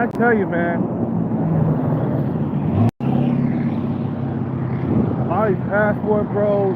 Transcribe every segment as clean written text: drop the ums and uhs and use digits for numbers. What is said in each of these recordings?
I tell you, man, all these passport bros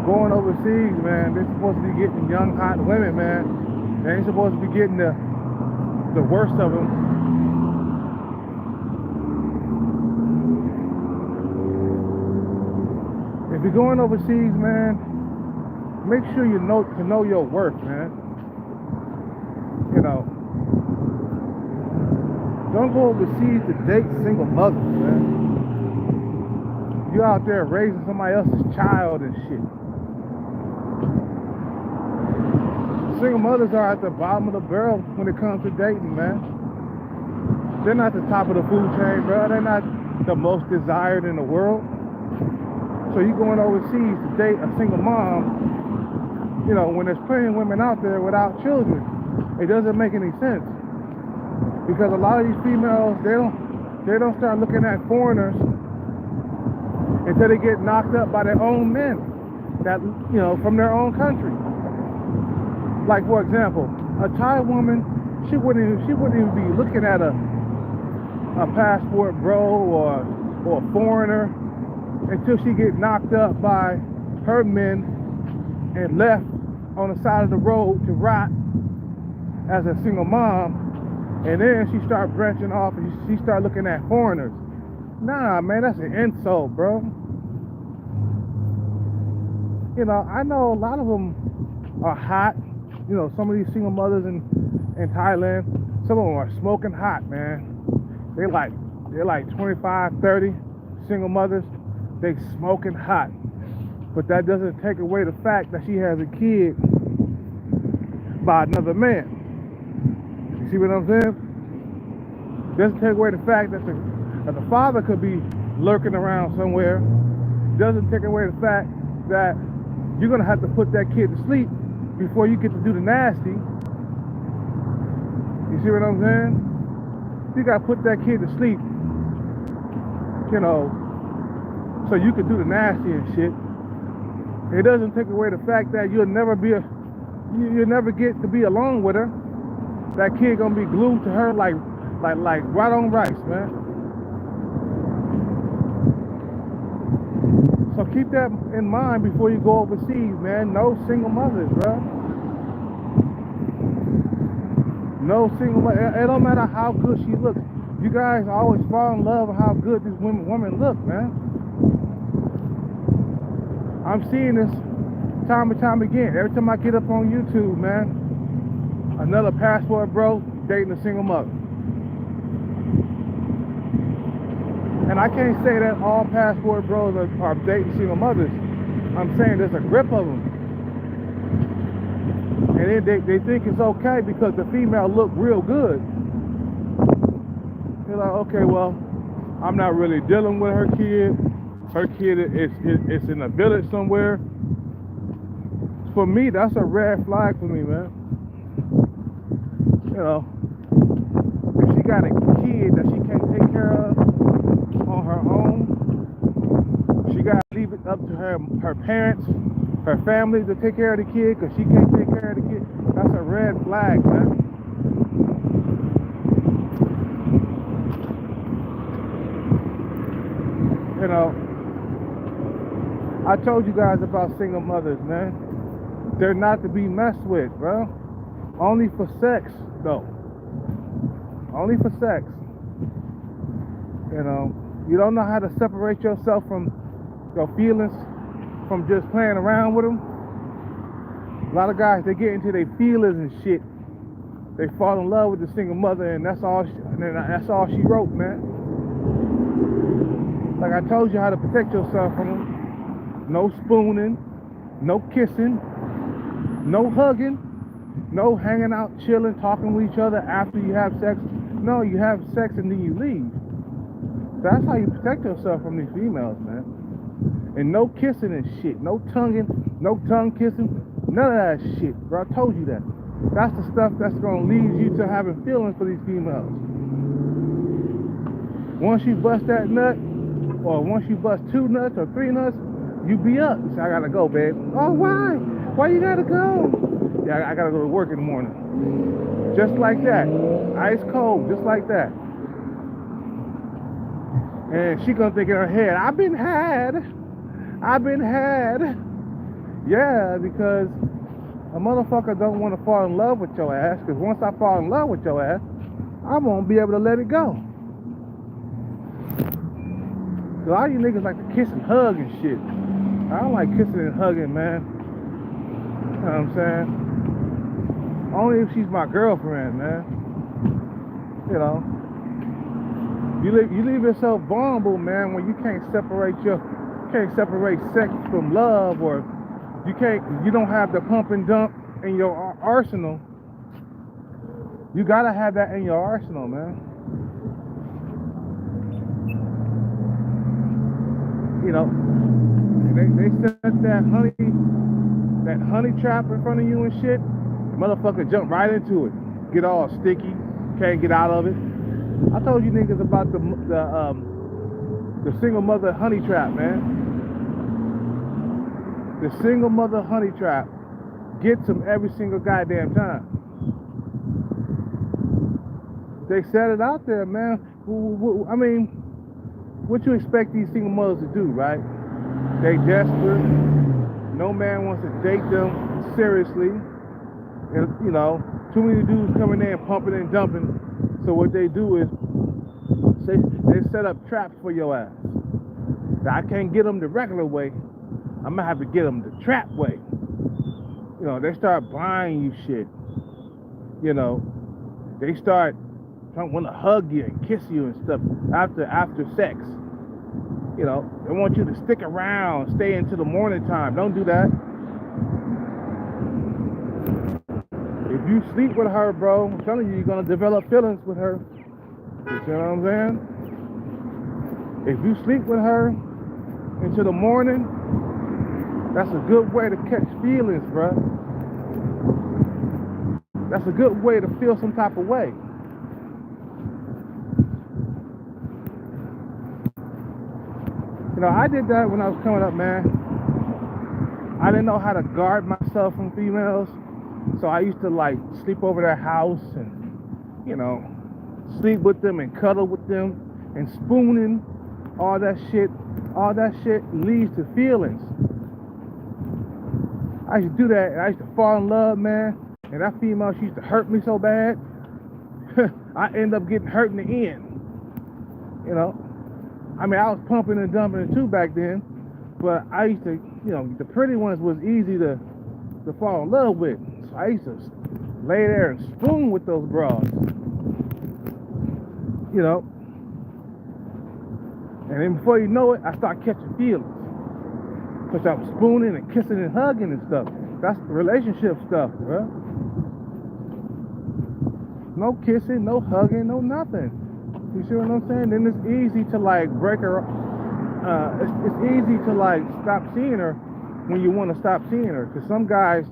going overseas, man, they're supposed to be getting young, hot women, man. They ain't supposed to be getting the worst of them. If you're going overseas, man, make sure you know your worth, man. You know, don't go overseas to date single mothers, man. You out there raising somebody else's child and shit. Single mothers are at the bottom of the barrel when it comes to dating, man. They're not the top of the food chain, bro. They're not the most desired in the world. So you going overseas to date a single mom, you know, when there's plenty of women out there without children, it doesn't make any sense. Because a lot of these females, they don't start looking at foreigners until they get knocked up by their own men that, you know, from their own country. Like, for example, a Thai woman, she wouldn't even be looking at a passport bro or a foreigner until she get knocked up by her men and left on the side of the road to rot as a single mom, and then she start branching off and she start looking at foreigners. Nah, man, that's an insult, bro. You know, I know a lot of them are hot. You know, some of these single mothers in Thailand, some of them are smoking hot, man. They're like 25, 30 single mothers. They smoking hot. But that doesn't take away the fact that she has a kid by another man. You see what I'm saying? Doesn't take away the fact that the father could be lurking around somewhere. Doesn't take away the fact that you're gonna have to put that kid to sleep before you get to do the nasty. You see what I'm saying? You gotta put that kid to sleep, you know, so you can do the nasty and shit. It doesn't take away the fact that you'll never get to be alone with her. That kid gonna be glued to her like right on rice, man. So keep that in mind before you go overseas, man. No single mothers, bro. No single mother. It don't matter how good she looks. You guys always fall in love with how good this woman look, man. I'm seeing this time and time again. Every time I get up on YouTube, man, another passport bro dating a single mother. And I can't say that all passport bros are dating single mothers. I'm saying there's a grip of them. And then they think it's okay because the female look real good. They're like, okay, well, I'm not really dealing with her kid. Her kid is in a village somewhere. For me, that's a red flag for me, man. You know, if she got a kid that she can't take care of on her own, she got to leave it up to her parents, her family to take care of the kid because she can't take care of the kid. That's a red flag, man. You know, I told you guys about single mothers, man. They're not to be messed with, bro. Only for sex, though. Only for sex. You know, you don't know how to separate yourself from your feelings from just playing around with them. A lot of guys, they get into their feelings and shit. They fall in love with the single mother, and that's all she wrote, man. Like I told you how to protect yourself from them. No spooning, no kissing, no hugging, no hanging out, chilling, talking with each other after you have sex. No, you have sex and then you leave. That's how you protect yourself from these females, man. And no kissing and shit, no tonguing, no tongue kissing, none of that shit, bro. I told you that. That's the stuff that's gonna lead you to having feelings for these females. Once you bust that nut, or once you bust 2 nuts or 3 nuts, you be up. You say, I gotta go, babe. Oh, why? Why you gotta go? Yeah, I gotta go to work in the morning. Just like that. Ice cold, just like that. And she gonna think in her head, I've been had. Yeah, because a motherfucker don't want to fall in love with your ass, because once I fall in love with your ass, I won't be able to let it go. A lot of you niggas like to kiss and hug and shit. I don't like kissing and hugging, man. You know what I'm saying? Only if she's my girlfriend, man. You know. You leave yourself vulnerable, man, when you can't separate sex from love, or you don't have the pump and dump in your arsenal. You gotta have that in your arsenal, man. You know, they set that honey trap in front of you and shit. The motherfucker jump right into it, get all sticky, can't get out of it. I told you niggas about the single mother honey trap, man. The single mother honey trap gets them every single goddamn time. They set it out there, man. I mean, what you expect these single mothers to do, right? They desperate. No man wants to date them seriously. And, you know, too many dudes coming in pumping and dumping. So what they do is they set up traps for your ass. Now, I can't get them the regular way. I'm gonna have to get them the trap way. You know, they start buying you shit. You know, they start want to hug you and kiss you and stuff after sex. You know, they want you to stick around, stay into the morning time. Don't do that. If you sleep with her, bro, I'm telling you, you're gonna develop feelings with her. You see what I'm saying? If you sleep with her into the morning, that's a good way to catch feelings, bro. That's a good way to feel some type of way. You know, I did that when I was coming up, man. I didn't know how to guard myself from females, so I used to like sleep over their house and, you know, sleep with them and cuddle with them and spooning, all that shit leads to feelings. I used to do that, and I used to fall in love, man, and that female, she used to hurt me so bad, I end up getting hurt in the end, you know. I mean, I was pumping and dumping it too back then, but I used to, you know, the pretty ones was easy to fall in love with. So I used to lay there and spoon with those bras, you know. And then before you know it, I start catching feelings. Because I'm spooning and kissing and hugging and stuff. That's relationship stuff, bro. No kissing, no hugging, no nothing. You see what I'm saying? Then it's easy to like break her. It's easy to like stop seeing her when you want to stop seeing her. Because some guys,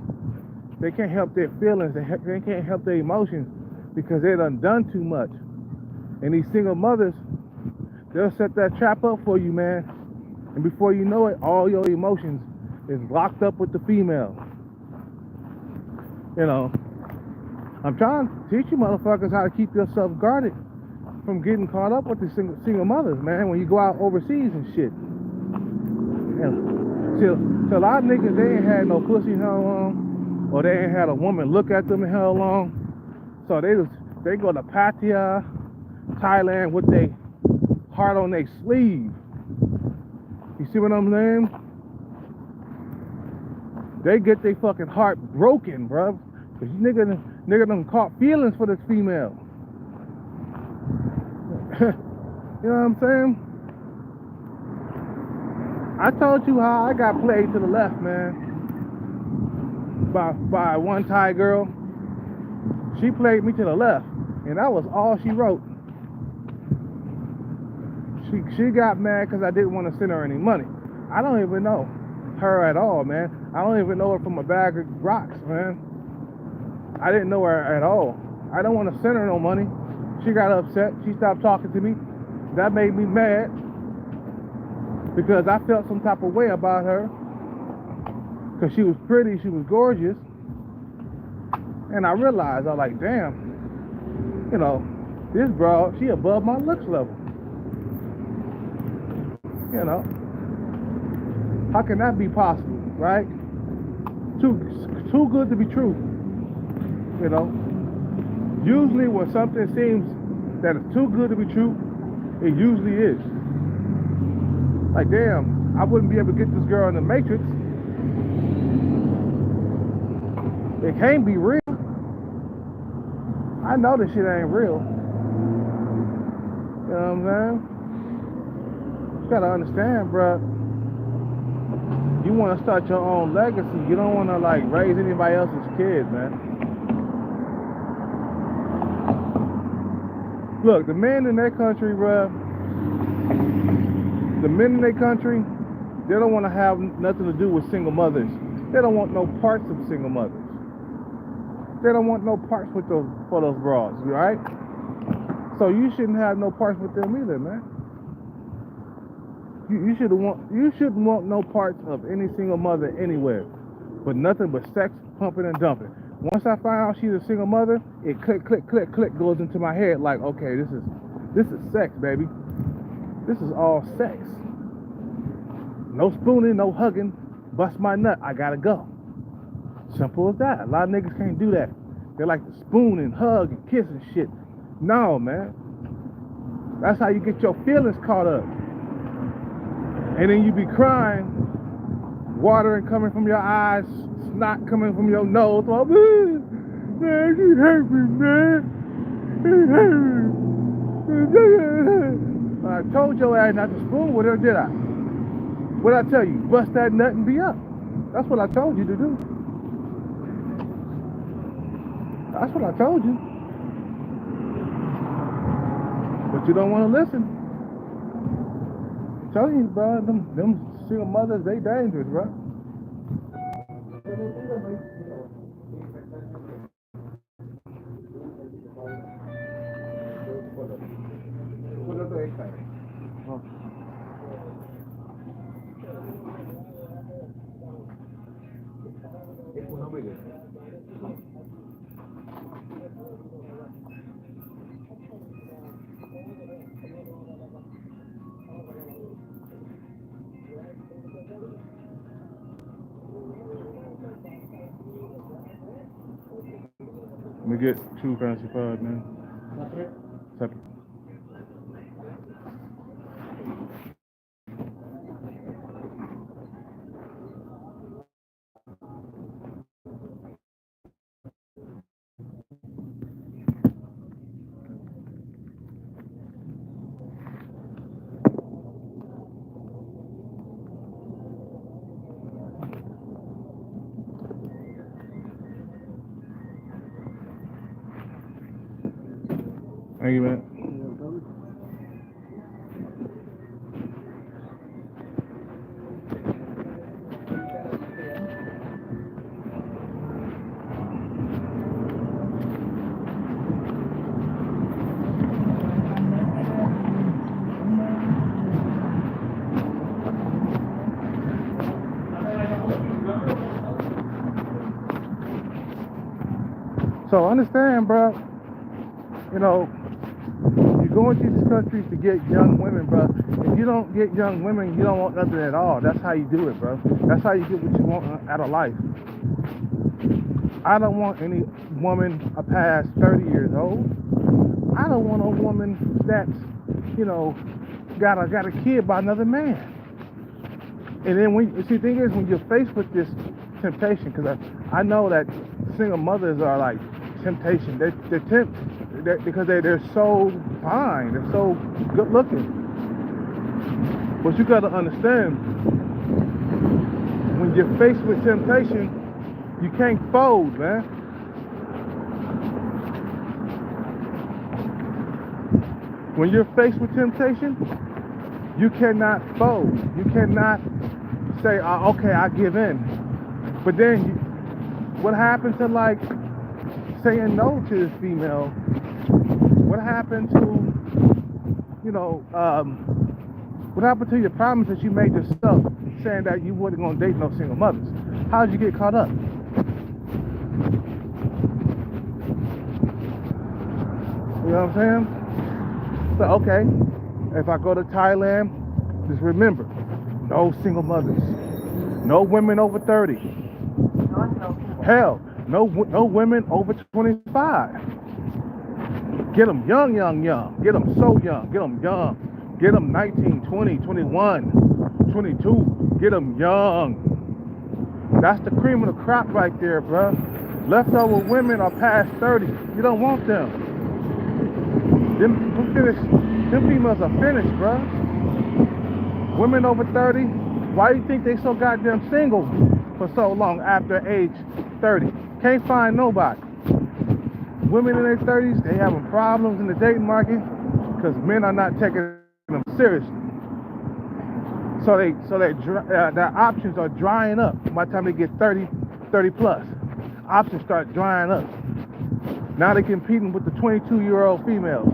they can't help their feelings. They can't help their emotions because they done too much. And these single mothers, they'll set that trap up for you, man. And before you know it, all your emotions is locked up with the female. You know, I'm trying to teach you motherfuckers how to keep yourself guarded from getting caught up with the single mothers, man, when you go out overseas and shit. And so a lot of niggas, they ain't had no pussy in hell long, or they ain't had a woman look at them in hell long. So they go to Pattaya, Thailand with their heart on their sleeve. You see what I'm saying? They get their fucking heart broken, bruh. Cause you nigga done caught feelings for this female. You know what I'm saying? I told you how I got played to the left, man. By one Thai girl. She played me to the left. And that was all she wrote. She got mad because I didn't want to send her any money. I don't even know her at all, man. I don't even know her from a bag of rocks, man. I didn't know her at all. I don't want to send her no money. She got upset. She stopped talking to me. That made me mad because I felt some type of way about her because she was pretty, she was gorgeous, And I realized, I was like, damn, you know, this broad, she above my looks level. You know, how can that be possible, right? Too good to be true. You know, usually when something seems that it's too good to be true, it usually is. Like, damn, I wouldn't be able to get this girl in the Matrix. It can't be real. I know this shit ain't real. You know what I'm saying? You gotta understand, bruh. You want to start your own legacy. You don't want to like raise anybody else's kids, man. Look, the men in their country, bruh. The men in their country, they don't want to have nothing to do with single mothers. They don't want no parts of single mothers. They don't want no parts with for those broads, right? So you shouldn't have no parts with them either, man. You shouldn't want no parts of any single mother anywhere, but nothing but sex, pumping and dumping. Once I find out she's a single mother, it click, click, click, click goes into my head like, okay, this is sex, baby. This is all sex. No spooning, no hugging. Bust my nut, I gotta go. Simple as that. A lot of niggas can't do that. They like to spoon and hug and kiss and shit. No, man. That's how you get your feelings caught up. And then you be crying, water coming from your eyes, snot coming from your nose. Oh, man, you hurt me, man. You hurt me. I told your ass not to spoon with her, did I? What'd I tell you? Bust that nut and be up. That's what I told you to do. That's what I told you. But you don't want to listen. I'm telling you, bro, them single mothers, they dangerous, bro. Let me get 2 fancy fries, man. Separate. Thank you, man. So understand, bro, you know, you go into these countries to get young women, bro. If you don't get young women, you don't want nothing at all. That's how you do it, bro. That's how you get what you want out of life. I don't want any woman past 30 years old. I don't want a woman that's, you know, got a kid by another man. And then when see, the thing is, when you're faced with this temptation, because I know that single mothers are like temptation. They're because they're so fine, they're so good looking. But you gotta understand, when you're faced with temptation, you can't fold, man. When you're faced with temptation, you cannot fold. You cannot say, okay, I give in. But then, what happened to like saying no to this female? What happened to, you know, what happened to your promise that you made yourself, saying that you wasn't gonna date no single mothers? How'd you get caught up? You know what I'm saying? So, okay, if I go to Thailand, just remember, no single mothers, no women over 30. Hell, no women over 25. Get them young. Get them so young. Get them young. Get them 19, 20, 21, 22. Get them young. That's the cream of the crop right there, bro. Leftover women are past 30. You don't want them. Them females are finished, bro. Women over 30, why do you think they so goddamn single for so long after age 30? Can't find nobody. Women in their 30s, they having problems in the dating market because men are not taking them seriously. So their options are drying up by the time they get 30 plus. Options start drying up. Now they're competing with the 22-year-old females.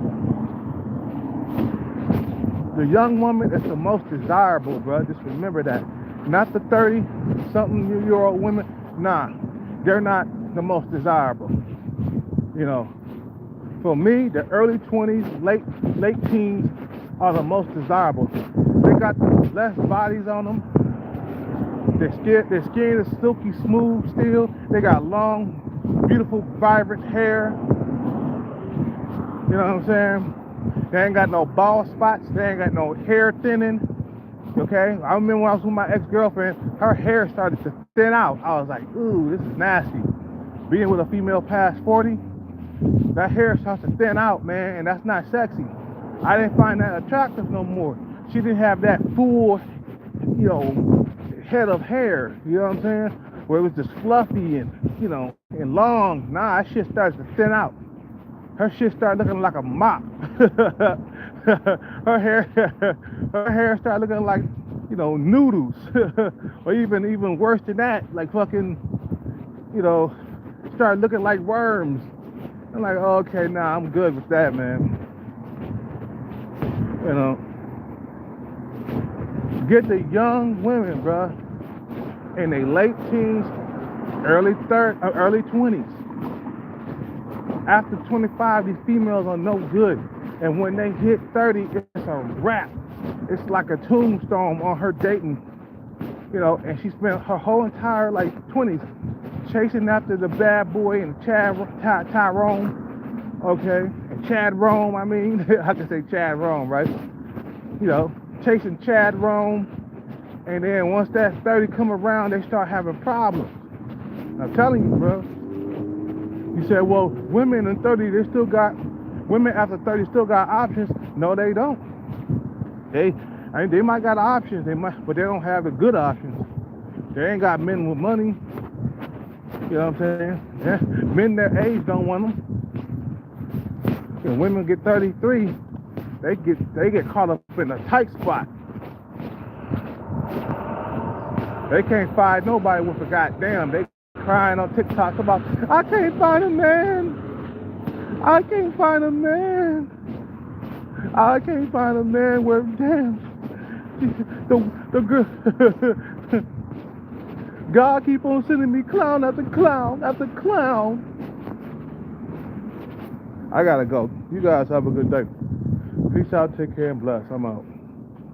The young woman is the most desirable, bro. Just remember that. Not the 30-something-year-old women. Nah, they're not the most desirable. You know, for me, the early 20s, late teens are the most desirable. They got less bodies on them. Their skin is silky smooth still. They got long, beautiful, vibrant hair. You know what I'm saying? They ain't got no bald spots. They ain't got no hair thinning. Okay? I remember when I was with my ex-girlfriend, her hair started to thin out. I was like, ooh, this is nasty. Being with a female past 40, that hair starts to thin out, man, and that's not sexy. I didn't find that attractive no more. She didn't have that full, you know, head of hair, you know what I'm saying? Where it was just fluffy and, you know, and long. Nah, that shit started to thin out. Her shit started looking like a mop. her hair started looking like, you know, noodles. Or even worse than that, like fucking, you know, started looking like worms. I'm like, oh, okay, nah, I'm good with that, man. You know, get the young women, bro, in their late teens, early 20s. After 25, these females are no good. And when they hit 30, it's a wrap. It's like a tombstone on her dating, you know, and she spent her whole entire, 20s chasing after the bad boy and Tyrone, okay? And Chad Rome, I mean. I can say Chad Rome, right? You know, chasing Chad Rome. And then once that 30 come around, they start having problems. I'm telling you, bro. You said, well, women in 30, women after 30 still got options. No, they don't. They might got options, but they don't have the good options. They ain't got men with money. You know what I'm saying? Yeah. Men their age don't want them. And women get 33, they get caught up in a tight spot. They can't find nobody with a goddamn. They crying on TikTok about, I can't find a man. I can't find a man. I can't find a man where, damn, the girl. God keep on sending me clown after clown after clown. I gotta go. You guys have a good day. Peace out, take care, and bless. I'm out.